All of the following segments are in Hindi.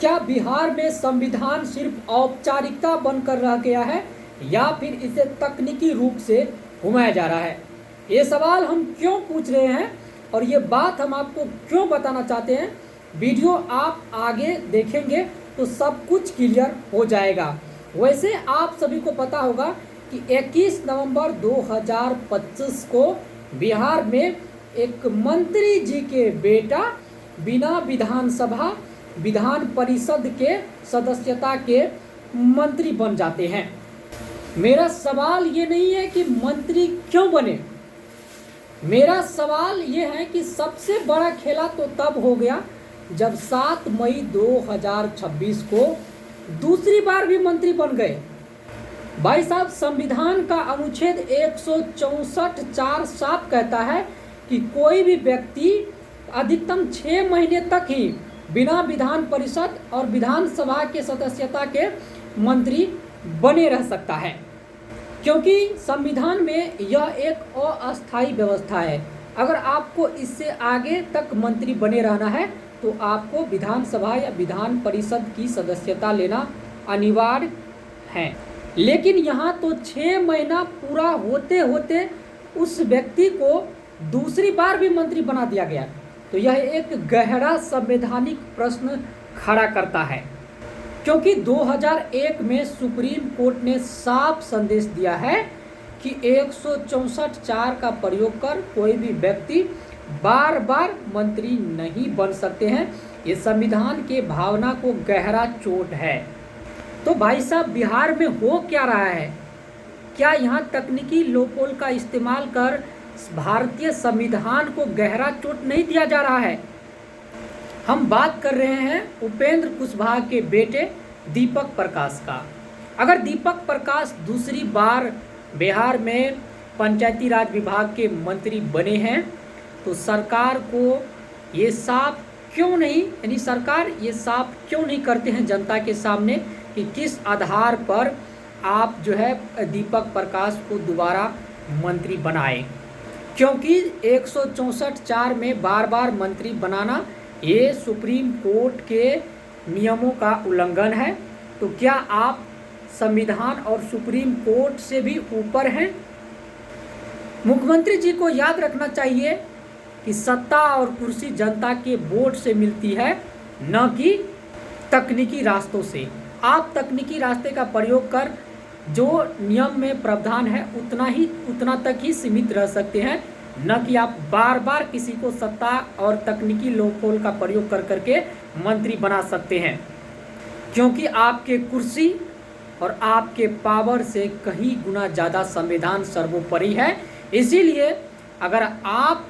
क्या बिहार में संविधान सिर्फ औपचारिकता बनकर रह गया है या फिर इसे तकनीकी रूप से घुमाया जा रहा है? ये सवाल हम क्यों पूछ रहे हैं और ये बात हम आपको क्यों बताना चाहते हैं, वीडियो आप आगे देखेंगे तो सब कुछ क्लियर हो जाएगा। वैसे आप सभी को पता होगा कि 21 नवंबर 2025 को बिहार में एक मंत्री जी के बेटा बिना विधानसभा विधान परिषद के सदस्यता के मंत्री बन जाते हैं। मेरा सवाल ये नहीं है कि मंत्री क्यों बने, मेरा सवाल ये है कि सबसे बड़ा खेला तो तब हो गया जब 7 मई 2026 को दूसरी बार भी मंत्री बन गए। भाई साहब, संविधान का अनुच्छेद 164(4)(7) कहता है कि कोई भी व्यक्ति अधिकतम 6 महीने तक ही बिना विधान परिषद और विधानसभा के सदस्यता के मंत्री बने रह सकता है, क्योंकि संविधान में यह एक अस्थायी व्यवस्था है। अगर आपको इससे आगे तक मंत्री बने रहना है तो आपको विधानसभा या विधान परिषद की सदस्यता लेना अनिवार्य है। लेकिन यहाँ तो 6 महीना पूरा होते होते उस व्यक्ति को दूसरी बार भी मंत्री बना दिया गया, तो यह एक गहरा संवैधानिक प्रश्न खड़ा करता है, क्योंकि 2001 में सुप्रीम कोर्ट ने साफ संदेश दिया है कि 164(4) का प्रयोग कर कोई भी व्यक्ति बार बार मंत्री नहीं बन सकते हैं। ये संविधान के भावना को गहरा चोट है। तो भाई साहब, बिहार में हो क्या रहा है? क्या यहाँ तकनीकी लोपोल का इस्तेमाल कर भारतीय संविधान को गहरा चोट नहीं दिया जा रहा है? हम बात कर रहे हैं उपेंद्र कुशवाहा के बेटे दीपक प्रकाश का। अगर दीपक प्रकाश दूसरी बार बिहार में पंचायती राज विभाग के मंत्री बने हैं तो सरकार को ये साफ क्यों नहीं, यानी सरकार ये साफ क्यों नहीं करते हैं जनता के सामने कि किस आधार पर आप जो है दीपक प्रकाश को दोबारा मंत्री बनाए? क्योंकि 164(4) में बार बार मंत्री बनाना ये सुप्रीम कोर्ट के नियमों का उल्लंघन है। तो क्या आप संविधान और सुप्रीम कोर्ट से भी ऊपर हैं? मुख्यमंत्री जी को याद रखना चाहिए कि सत्ता और कुर्सी जनता के वोट से मिलती है, न कि तकनीकी रास्तों से। आप तकनीकी रास्ते का प्रयोग कर जो नियम में प्रावधान है उतना तक ही सीमित रह सकते हैं, न कि आप बार बार किसी को सत्ता और तकनीकी लोपोल का प्रयोग कर करके मंत्री बना सकते हैं, क्योंकि आपके कुर्सी और आपके पावर से कहीं गुना ज़्यादा संविधान सर्वोपरि है। इसीलिए अगर आप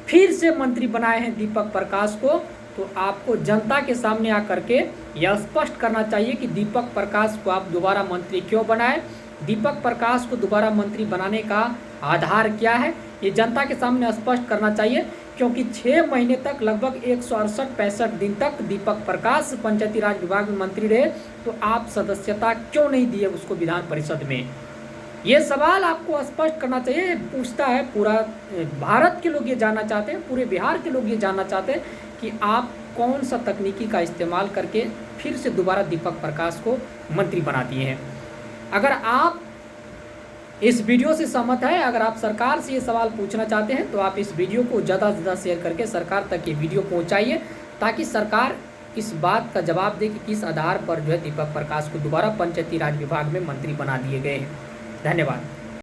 फिर से मंत्री बनाए हैं दीपक प्रकाश को, तो आपको जनता के सामने आकर के यह स्पष्ट करना चाहिए कि दीपक प्रकाश को आप दोबारा मंत्री क्यों बनाए, दीपक प्रकाश को दोबारा मंत्री बनाने का आधार क्या है, ये जनता के सामने स्पष्ट करना चाहिए। क्योंकि 6 महीने तक, लगभग 168-65 दिन तक दीपक प्रकाश पंचायती राज विभाग में मंत्री रहे, तो आप सदस्यता क्यों नहीं दिए उसको विधान परिषद में? ये सवाल आपको स्पष्ट करना चाहिए। पूछता है पूरा भारत के लोग ये जानना चाहते हैं, पूरे बिहार के लोग ये जानना चाहते हैं कि आप कौन सा तकनीकी का इस्तेमाल करके फिर से दोबारा दीपक प्रकाश को मंत्री बना दिए हैं। अगर आप इस वीडियो से सहमत है, अगर आप सरकार से ये सवाल पूछना चाहते हैं, तो आप इस वीडियो को ज़्यादा से ज़्यादा शेयर करके सरकार तक ये वीडियो पहुँचाइए, ताकि सरकार इस बात का जवाब दे कि किस आधार पर जो है दीपक प्रकाश को दोबारा पंचायती राज विभाग में मंत्री बना दिए गए हैं। धन्यवाद।